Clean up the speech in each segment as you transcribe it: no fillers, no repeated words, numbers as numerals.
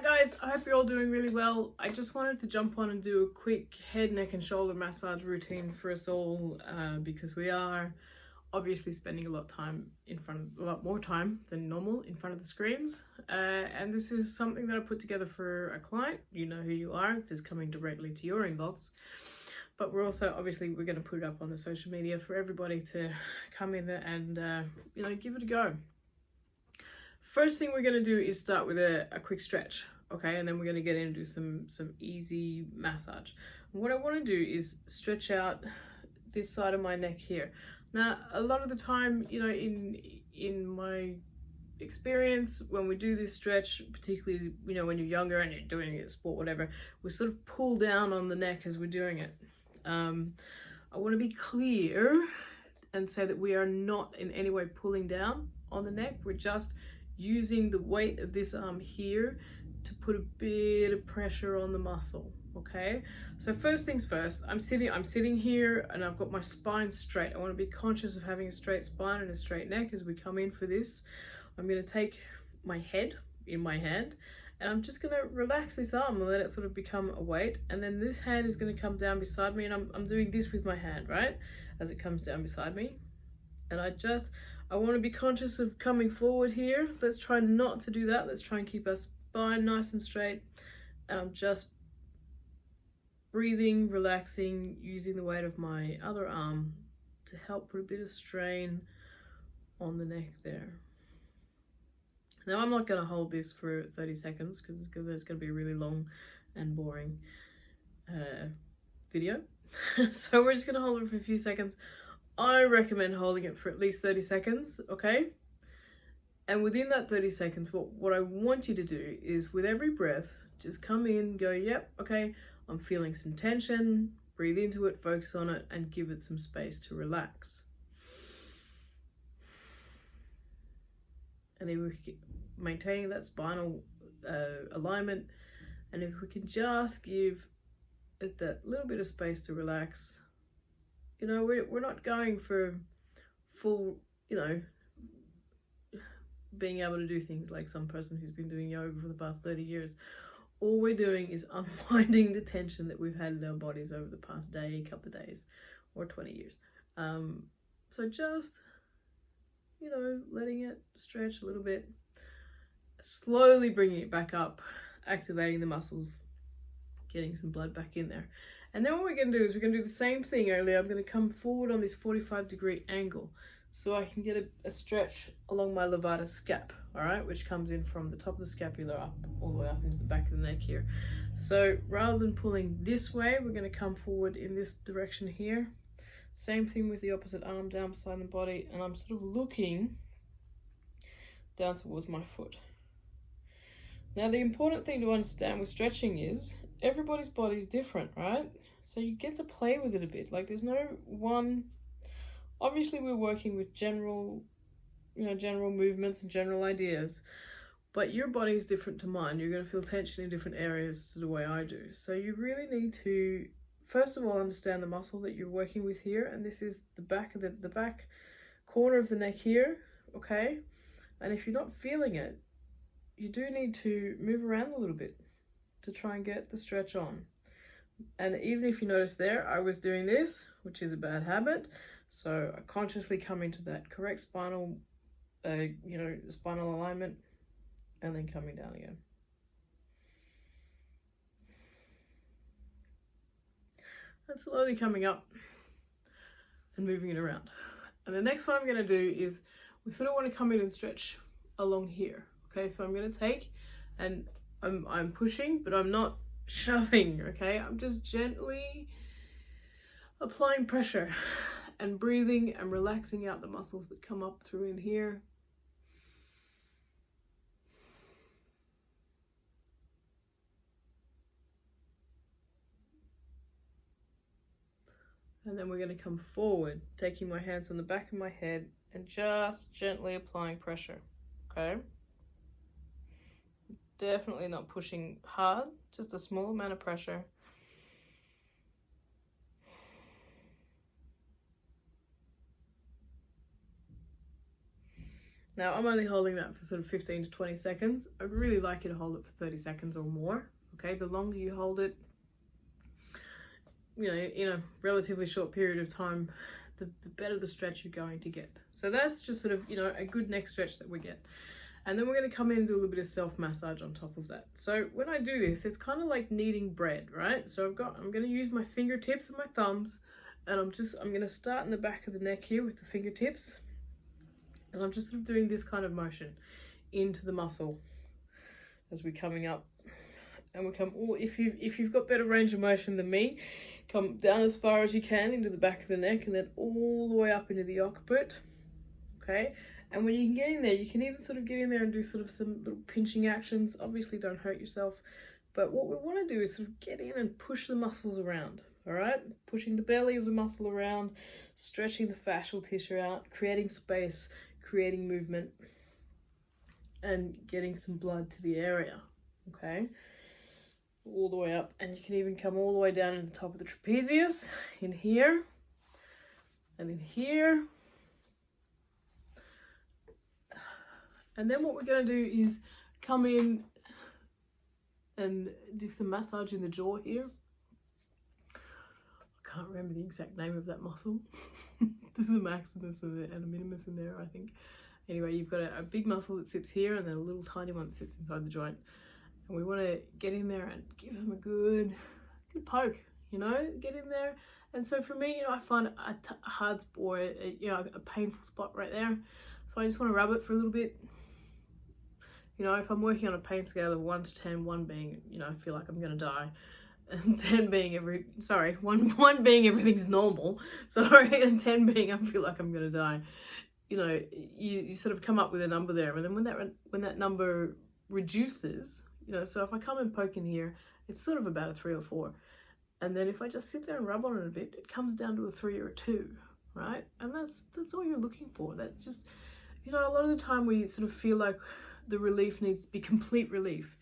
Hi guys, I hope you're all doing really well. I just wanted to jump on and do a quick head, neck and shoulder massage routine for us all because we are obviously spending a lot more time than normal in front of the screens. And this is something that I put together for a client. You know who you are. This is coming directly to your inbox. But we're also, obviously, we're going to put it up on the social media for everybody to come in and, give it a go. First thing we're going to do is start with a quick stretch, okay? And then we're going to get into some easy massage. And what I want to do is stretch out this side of my neck here. Now, a lot of the time, in my experience, when we do this stretch, particularly, when you're younger and you're doing it, sport, whatever, we sort of pull down on the neck as we're doing it. I want to be clear and say that we are not in any way pulling down on the neck. We're just using the weight of this arm here to put a bit of pressure on the muscle. Okay, so first things first, I'm sitting here and I've got my spine straight. I want to be conscious of having a straight spine and a straight neck as we come in for this. I'm going to take my head in my hand and I'm just going to relax this arm and let it sort of become a weight, and then this hand is going to come down beside me, and I'm doing this with my hand, right, as it comes down beside me. And I want to be conscious of coming forward here. Let's try not to do that. Let's try and keep our spine nice and straight. And I'm just breathing, relaxing, using the weight of my other arm to help put a bit of strain on the neck there. Now, I'm not going to hold this for 30 seconds because it's going to be a really long and boring video. So we're just going to hold it for a few seconds. I recommend holding it for at least 30 seconds, okay? And within that 30 seconds, what I want you to do is, with every breath, just come in, go, yep, okay, I'm feeling some tension, breathe into it, focus on it, and give it some space to relax. And if we keep maintaining that spinal alignment, and if we can just give it that little bit of space to relax, we're not going for full, being able to do things like some person who's been doing yoga for the past 30 years. All we're doing is unwinding the tension that we've had in our bodies over the past day, couple of days, or 20 years. So just, letting it stretch a little bit, slowly bringing it back up, activating the muscles, getting some blood back in there. And then what we're going to do is we're going to do the same thing earlier. I'm going to come forward on this 45-degree angle so I can get a stretch along my levator scap, all right, which comes in from the top of the scapula up all the way up into the back of the neck here. So rather than pulling this way, we're going to come forward in this direction here. Same thing with the opposite arm down beside the body, and I'm sort of looking down towards my foot. Now, the important thing to understand with stretching is everybody's body is different, right? So you get to play with it a bit. Like, there's no one. Obviously, we're working with general movements and general ideas, but your body is different to mine. You're going to feel tension in different areas the way I do. So you really need to, first of all, understand the muscle that you're working with here, and this is the back of the back corner of the neck here, okay? And if you're not feeling it, you do need to move around a little bit to try and get the stretch on. And even if you notice there, I was doing this, which is a bad habit. So I consciously come into that correct spinal alignment, and then coming down again. And slowly coming up and moving it around. And the next one I'm going to do is, we sort of want to come in and stretch along here. Okay, so I'm going to take, and I'm pushing, but I'm not shoving, okay? I'm just gently applying pressure and breathing and relaxing out the muscles that come up through in here. And then we're going to come forward, taking my hands on the back of my head and just gently applying pressure, okay? Definitely not pushing hard, just a small amount of pressure. Now I'm only holding that for sort of 15 to 20 seconds. I'd really like you to hold it for 30 seconds or more. Okay, the longer you hold it, you know, in a relatively short period of time, the better the stretch you're going to get. So that's just sort of, you know, a good neck stretch that we get. And then we're going to come in and do a little bit of self-massage on top of that. So when I do this, it's kind of like kneading bread, right? So I'm going to use my fingertips and my thumbs, and I'm going to start in the back of the neck here with the fingertips. And I'm just sort of doing this kind of motion into the muscle as we're coming up. And we come, if you've got better range of motion than me, come down as far as you can into the back of the neck, and then all the way up into the occiput. Okay, and when you can get in there, you can even sort of get in there and do sort of some little pinching actions. Obviously don't hurt yourself, but what we want to do is sort of get in and push the muscles around. All right, pushing the belly of the muscle around, stretching the fascial tissue out, creating space, creating movement, and getting some blood to the area. Okay, all the way up, and you can even come all the way down to the top of the trapezius, in here, and in here. And then what we're going to do is come in and do some massage in the jaw here. I can't remember the exact name of that muscle. There's a maximus and a minimus in there, I think. Anyway, you've got a big muscle that sits here, and then a little tiny one that sits inside the joint. And we want to get in there and give them a good poke, you know, get in there. And so for me, you know, I find a hard spot, or a painful spot right there. So I just want to rub it for a little bit. You know, if I'm working on a pain scale of 1 to 10, 1 being, you know, I feel like I'm going to die, and 10 being one being everything's normal, sorry, and 10 being I feel like I'm going to die. You know, you sort of come up with a number there, and then when that number reduces, you know, so if I come and poke in here, it's sort of about a 3 or 4. And then if I just sit there and rub on it a bit, it comes down to a 3 or a 2, right? And that's all you're looking for. That's just, you know, a lot of the time we sort of feel like the relief needs to be complete relief.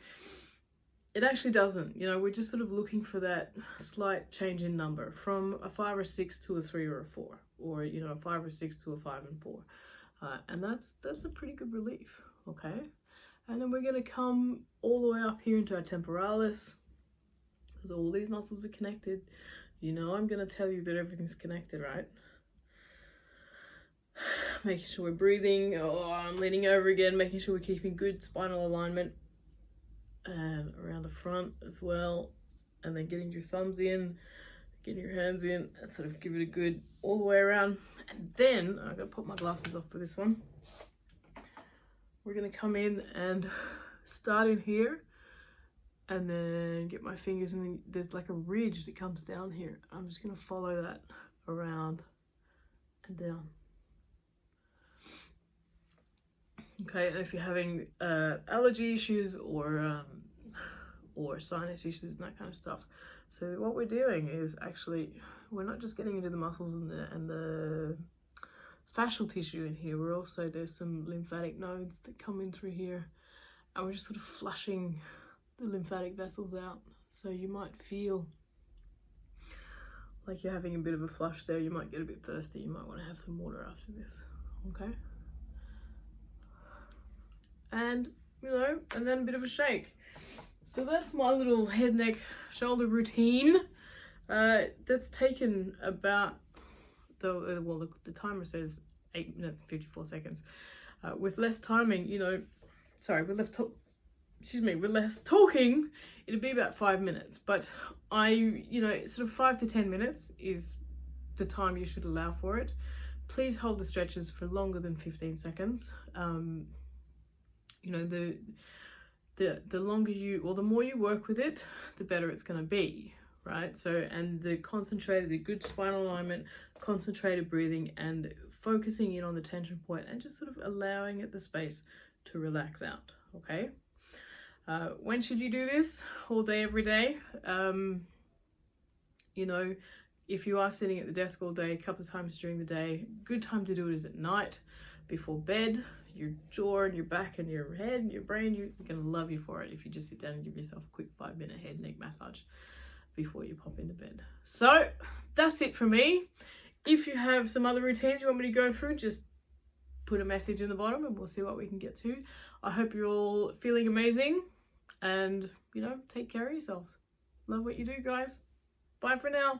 It actually doesn't. You know, we're just sort of looking for that slight change in number from a 5 or 6 to a 3 or a 4, or, you know, a 5 or 6 to a 5 and 4. And that's a pretty good relief, okay? And then we're going to come all the way up here into our temporalis, because all these muscles are connected. You know, I'm going to tell you that everything's connected, right? Making sure we're breathing. Oh, I'm leaning over again, making sure we're keeping good spinal alignment. And around the front as well. And then getting your thumbs in, getting your hands in, and sort of give it a good all the way around. And then, I'm going to put my glasses off for this one. We're going to come in and start in here, and then get my fingers, and then there's like a ridge that comes down here. I'm just going to follow that around and down. Okay, and if you're having allergy issues or sinus issues and that kind of stuff, so what we're doing is actually, we're not just getting into the muscles and the fascial tissue in here, we're also, there's some lymphatic nodes that come in through here, and we're just sort of flushing the lymphatic vessels out. So you might feel like you're having a bit of a flush there, you might get a bit thirsty, you might want to have some water after this, okay? And, you know, and then a bit of a shake. So that's my little head, neck, shoulder routine. That's taken about, the timer says 8 minutes and 54 seconds. With less timing, you know, sorry, with less talking, it'd be about 5 minutes. But you know, sort of 5 to 10 minutes is the time you should allow for it. Please hold the stretches for longer than 15 seconds. You know, the longer you, or the more you work with it, the better it's going to be, right? So, and the good spinal alignment, concentrated breathing, and focusing in on the tension point, and just sort of allowing it the space to relax out, okay? When should you do this? All day, every day. You know, if you are sitting at the desk all day, a couple of times during the day, good time to do it is at night, before bed. Your jaw and your back and your head and your brain, you're going to love you for it if you just sit down and give yourself a quick 5-minute head and neck massage before you pop into bed. So that's it for me. If you have some other routines you want me to go through, just put a message in the bottom and we'll see what we can get to. I hope you're all feeling amazing and, you know, take care of yourselves. Love what you do, guys. Bye for now.